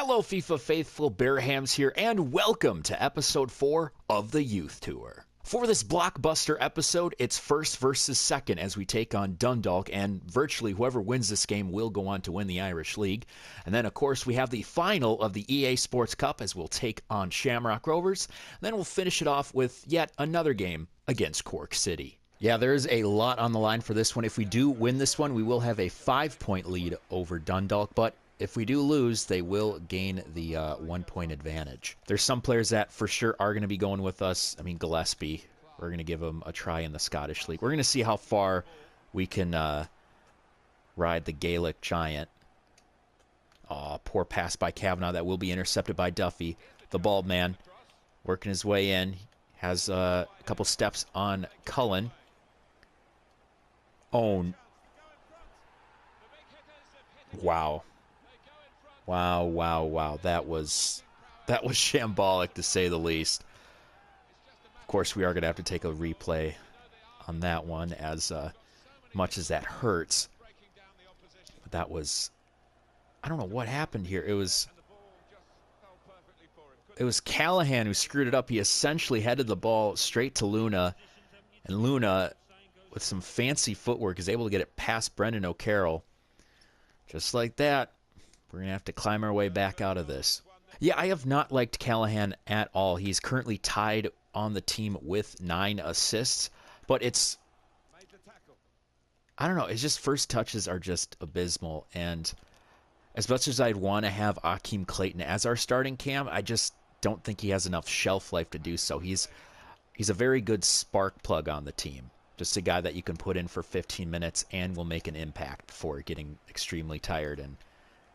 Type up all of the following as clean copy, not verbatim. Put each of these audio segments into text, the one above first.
Hello FIFA faithful, Bearhamms here, and welcome to episode 4 of the Youth Tour. For this blockbuster episode, it's first versus second as we take on Dundalk, and virtually whoever wins this game will go on to win the Irish League. And then, of course, we have the final of the EA Sports Cup as we'll take on Shamrock Rovers. And then we'll finish it off with yet another game against Cork City. Yeah, there's a lot on the line for this one. If we do win this one, we will have a 5-point lead over Dundalk, but if we do lose, they will gain the 1-point advantage. There's some players that for sure are going to be going with us. I mean, Gillespie, we're going to give him a try in the Scottish League. We're going to see how far we can ride the Gaelic giant. Oh, poor pass by Kavanagh. That will be intercepted by Duffy. The bald man working his way in. Has a couple steps on Cullen. Oh. Wow. Wow. That was shambolic, to say the least. Of course, we are going to have to take a replay on that one, as much as that hurts. But that was... I don't know what happened here. It was Callahan who screwed it up. He essentially headed the ball straight to Luna. And Luna, with some fancy footwork, is able to get it past Brendan O'Carroll. Just like that. We're going to have to climb our way back out of this. Yeah, I have not liked Callahan at all. He's currently tied on the team with 9 assists. But it's... I don't know. It's just first touches are just abysmal. And as much as I'd want to have Akeem Clayton as our starting cam, I just don't think he has enough shelf life to do so. He's a very good spark plug on the team. Just a guy that you can put in for 15 minutes and will make an impact before getting extremely tired and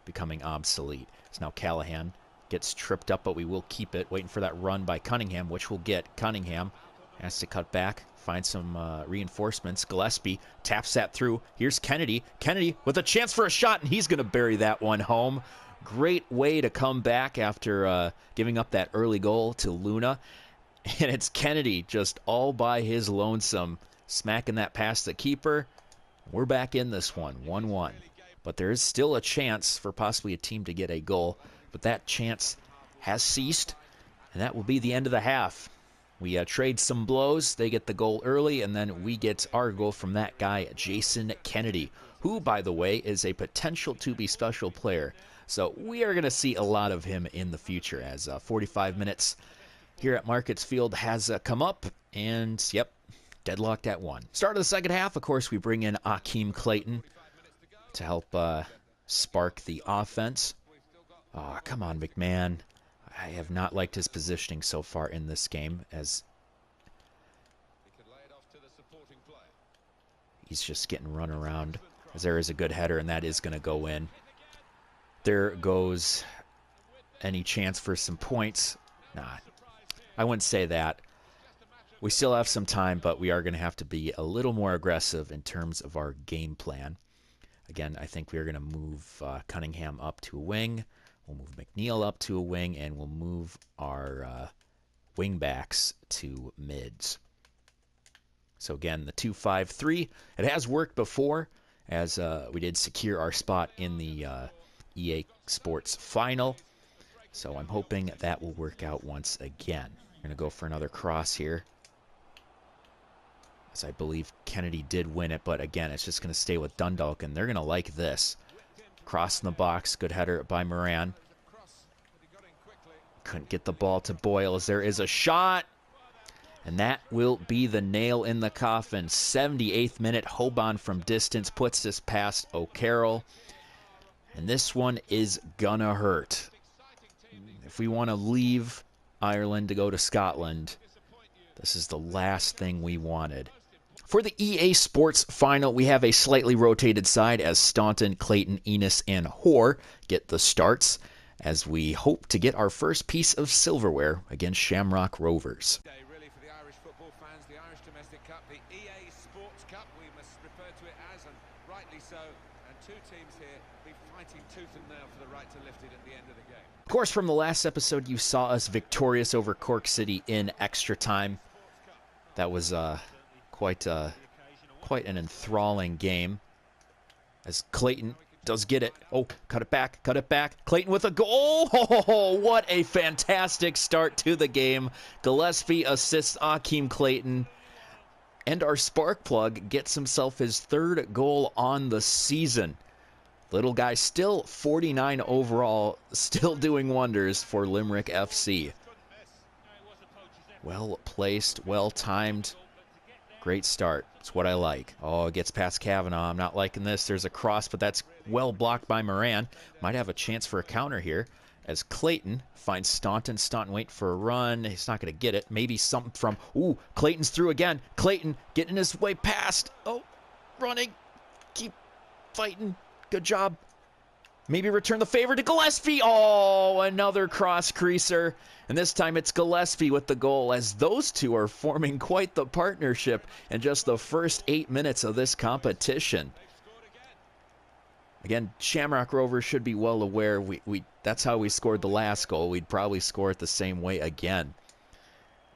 becoming obsolete. So now Callahan gets tripped up, but we will keep it. Waiting for that run by Cunningham, which we'll get. Cunningham has to cut back, find some reinforcements. Gillespie taps that through. Here's Kennedy. Kennedy with a chance for a shot, and he's going to bury that one home. Great way to come back after giving up that early goal to Luna. And it's Kennedy just all by his lonesome, smacking that past the keeper. We're back in this one, 1-1. But there is still a chance for possibly a team to get a goal. But that chance has ceased, and that will be the end of the half. We trade some blows. They get the goal early, and then we get our goal from that guy, Jason Kennedy, who, by the way, is a potential to-be special player. So we are going to see a lot of him in the future, as 45 minutes here at Markets Field has come up, and, yep, deadlocked at 1. Start of the second half, of course, we bring in Akeem Clayton to help spark the offense. Oh, come on, McMahon. I have not liked his positioning so far in this game, as he's just getting run around, as there is a good header, and that is going to go in. There goes any chance for some points. Nah, I wouldn't say that. We still have some time, but we are going to have to be a little more aggressive in terms of our game plan. Again, I think we are going to move Cunningham up to a wing. We'll move McNeil up to a wing, and we'll move our wing backs to mids. So again, the 2-5-3. It has worked before, as we did secure our spot in the EA Sports Final. So I'm hoping that will work out once again. We're going to go for another cross here, as I believe Kennedy did win it, but again, it's just going to stay with Dundalk, and they're going to like this. Cross in the box, good header by Moran. Couldn't get the ball to Boyle, as there is a shot. And that will be the nail in the coffin. 78th minute, Hoban from distance puts this past O'Carroll. And this one is gonna hurt. If we want to leave Ireland to go to Scotland, this is the last thing we wanted. For the EA Sports Final, we have a slightly rotated side as Staunton, Clayton, Enos, and Hoare get the starts, as we hope to get our first piece of silverware against Shamrock Rovers. Really, for the Irish football fans, the Irish Domestic Cup, the EA Sports Cup, we must refer to it as, and rightly so. And two teams here be fighting tooth and nail for the right to lift it at the end of the game. Of course, from the last episode, you saw us victorious over Cork City in extra time. That was quite an enthralling game, as Clayton does get it. Oh, cut it back, cut it back. Clayton with a goal. Oh, what a fantastic start to the game. Gillespie assists Akeem Clayton. And our spark plug gets himself his 3rd goal on the season. Little guy still 49 overall, still doing wonders for Limerick FC. Well placed, well timed. Great start. It's what I like. Oh, it gets past Kavanaugh. I'm not liking this. There's a cross, but that's well blocked by Moran. Might have a chance for a counter here as Clayton finds Staunton. Staunton wait for a run. He's not going to get it. Maybe something from... Ooh, Clayton's through again. Clayton getting his way past. Oh, running. Keep fighting. Good job. Maybe return the favor to Gillespie. Oh, another cross creaser. And this time it's Gillespie with the goal, as those two are forming quite the partnership in just the first 8 minutes of this competition. Again, Shamrock Rovers should be well aware that's how we scored the last goal. We'd probably score it the same way again.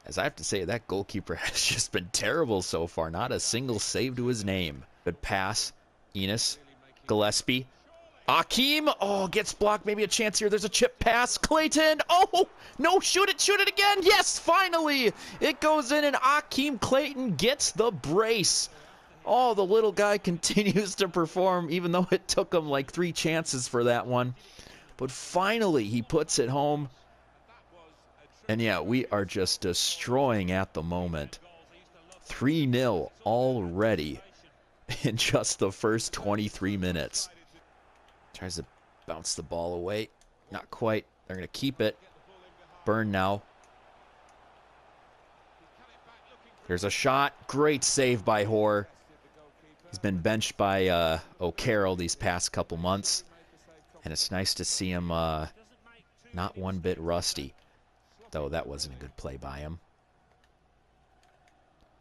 As I have to say, that goalkeeper has just been terrible so far. Not a single save to his name. Good pass. Enos. Gillespie. Akeem, oh, gets blocked. Maybe a chance here. There's a chip pass. Clayton, oh, no, shoot it again. Yes, finally. It goes in, and Akeem Clayton gets the brace. Oh, the little guy continues to perform, even though it took him like 3 chances for that one. But finally, he puts it home. And yeah, we are just destroying at the moment. 3-0 already in just the first 23 minutes. Tries to bounce the ball away. Not quite. They're going to keep it. Burn now. There's a shot. Great save by Hoare. He's been benched by O'Carroll these past couple months. And it's nice to see him not one bit rusty. Though that wasn't a good play by him.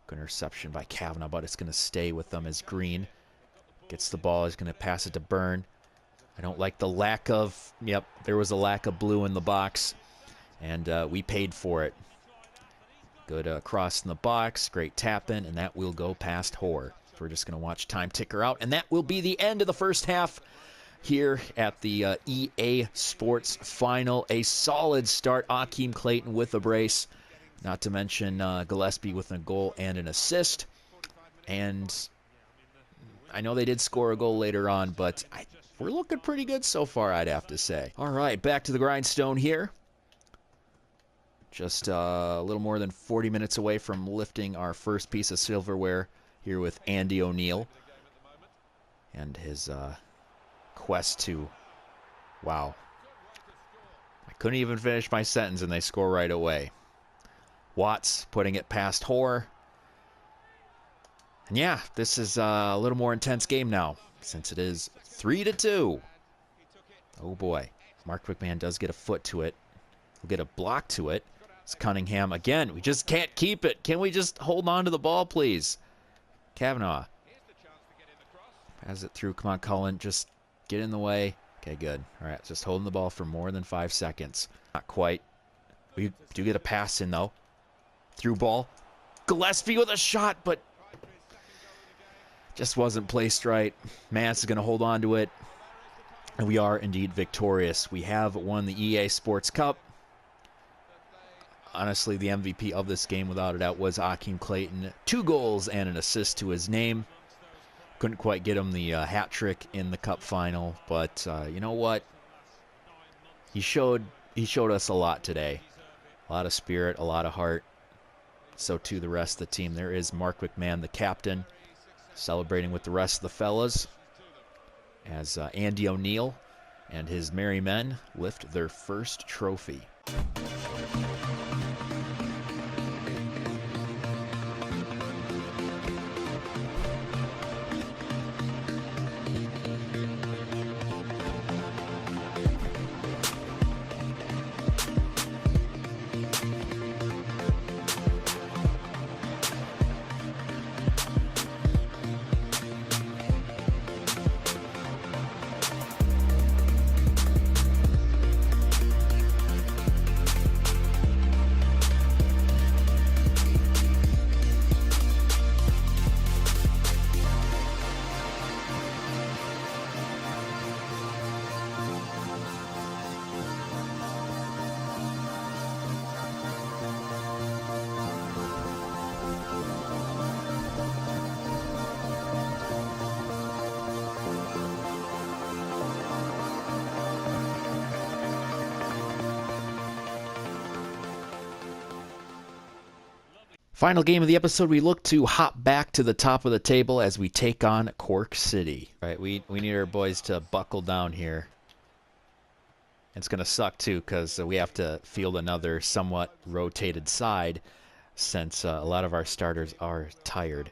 Good interception by Kavanaugh, but it's going to stay with them as Green gets the ball. He's going to pass it to Byrne. I don't like the lack of... Yep, there was a lack of blue in the box. And we paid for it. Good cross in the box. Great tap in. And that will go past Hoare. So we're just going to watch time ticker out. And that will be the end of the first half here at the EA Sports Final. A solid start. Akeem Clayton with a brace. Not to mention Gillespie with a goal and an assist. And I know they did score a goal later on, but we're looking pretty good so far, I'd have to say. All right, back to the grindstone here. Just a little more than 40 minutes away from lifting our first piece of silverware here with Andy O'Neill. And his quest to... Wow. I couldn't even finish my sentence and they score right away. Watts putting it past Hoare. And yeah, this is a little more intense game now, since it is 3-2. Oh boy. Mark McMahon does get a foot to it. We'll get a block to it. It's Cunningham again. We just can't keep it. Can we just hold on to the ball, please? Kavanaugh. Pass it through. Come on, Cullen. Just get in the way. Okay, good. All right, just holding the ball for more than 5 seconds. Not quite. We do get a pass in, though. Through ball. Gillespie with a shot, but just wasn't placed right. Mance is going to hold on to it. And we are indeed victorious. We have won the EA Sports Cup. Honestly, the MVP of this game, without a doubt, was Akeem Clayton. 2 goals and an assist to his name. Couldn't quite get him the hat trick in the cup final, but you know what? He showed us a lot today. A lot of spirit, a lot of heart. So too the rest of the team. There is Mark McMahon, the captain, celebrating with the rest of the fellas as Andy O'Neill and his merry men lift their first trophy. Final game of the episode, we look to hop back to the top of the table as we take on Cork City. All right, we need our boys to buckle down here. It's going to suck, too, because we have to field another somewhat rotated side since a lot of our starters are tired.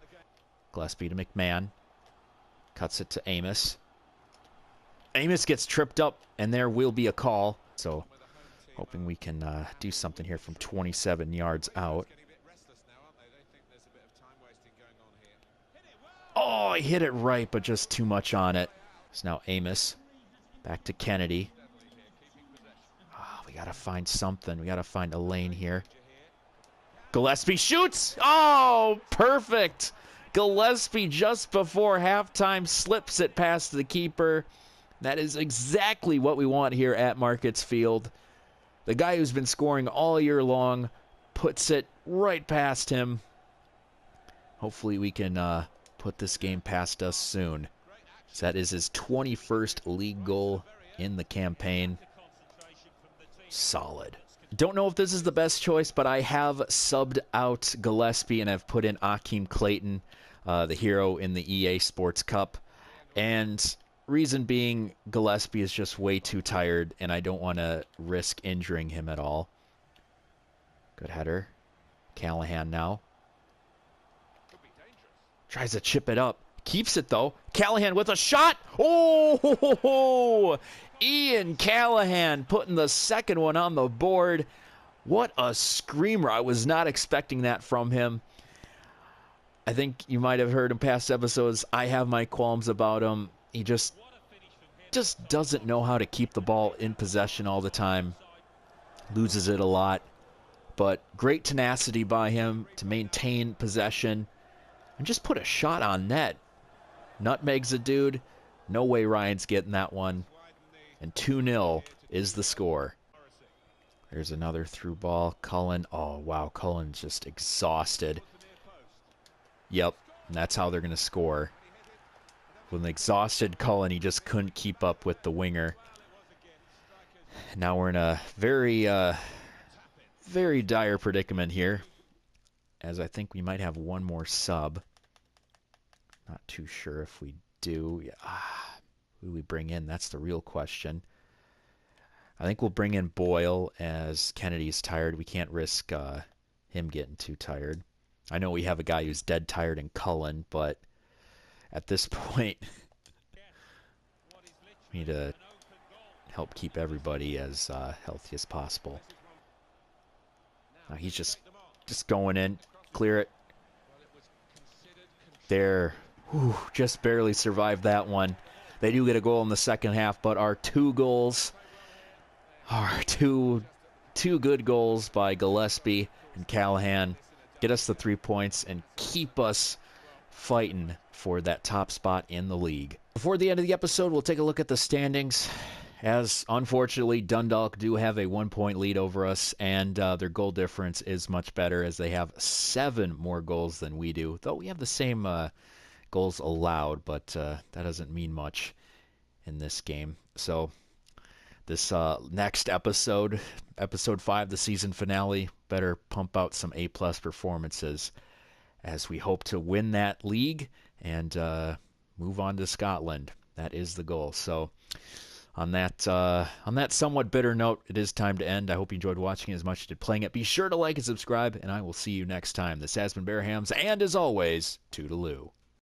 Gillespie to McMahon. Cuts it to Amos. Amos gets tripped up, and there will be a call. So, hoping we can do something here from 27 yards out. Oh, I hit it right, but just too much on it. So now Amos. Back to Kennedy. Oh, we got to find something. We got to find a lane here. Gillespie shoots! Oh, perfect! Gillespie just before halftime slips it past the keeper. That is exactly what we want here at Markets Field. The guy who's been scoring all year long puts it right past him. Hopefully we can put this game past us soon. So that is his 21st league goal in the campaign. Solid. Don't know if this is the best choice, but I have subbed out Gillespie and I've put in Akeem Clayton, the hero in the EA Sports Cup. And reason being, Gillespie is just way too tired and I don't want to risk injuring him at all. Good header. Callahan now. Tries to chip it up. Keeps it, though. Callahan with a shot. Oh, Ian Callahan putting the second one on the board. What a screamer. I was not expecting that from him. I think you might have heard in past episodes, I have my qualms about him. He just doesn't know how to keep the ball in possession all the time. Loses it a lot. But great tenacity by him to maintain possession. And just put a shot on net. Nutmegs a dude. No way Ryan's getting that one. And 2-0 is the score. There's another through ball. Cullen. Oh, wow. Cullen's just exhausted. Yep. And that's how they're going to score. With an exhausted Cullen, he just couldn't keep up with the winger. Now we're in a very, very dire predicament here. As I think we might have one more sub. Not too sure if we do. Yeah. Who do we bring in? That's the real question. I think we'll bring in Boyle as Kennedy's tired. We can't risk him getting too tired. I know we have a guy who's dead tired in Cullen, but at this point, we need to help keep everybody as healthy as possible. He's just going in. Clear it. There. Whew, just barely survived that one. They do get a goal in the second half, but our two goals are two good goals by Gillespie and Callahan. Get us the 3 points and keep us fighting for that top spot in the league. Before the end of the episode, we'll take a look at the standings. As, unfortunately, Dundalk do have a 1-point lead over us, and their goal difference is much better as they have 7 more goals than we do. Though we have the same goals allowed, but that doesn't mean much in this game. So this next episode, episode 5, the season finale, better pump out some A+ performances as we hope to win that league and move on to Scotland. That is the goal. So on that somewhat bitter note, it is time to end. I hope you enjoyed watching as much as you did playing it. Be sure to like and subscribe, and I will see you next time. This has been Bearhamms, and as always, toodaloo.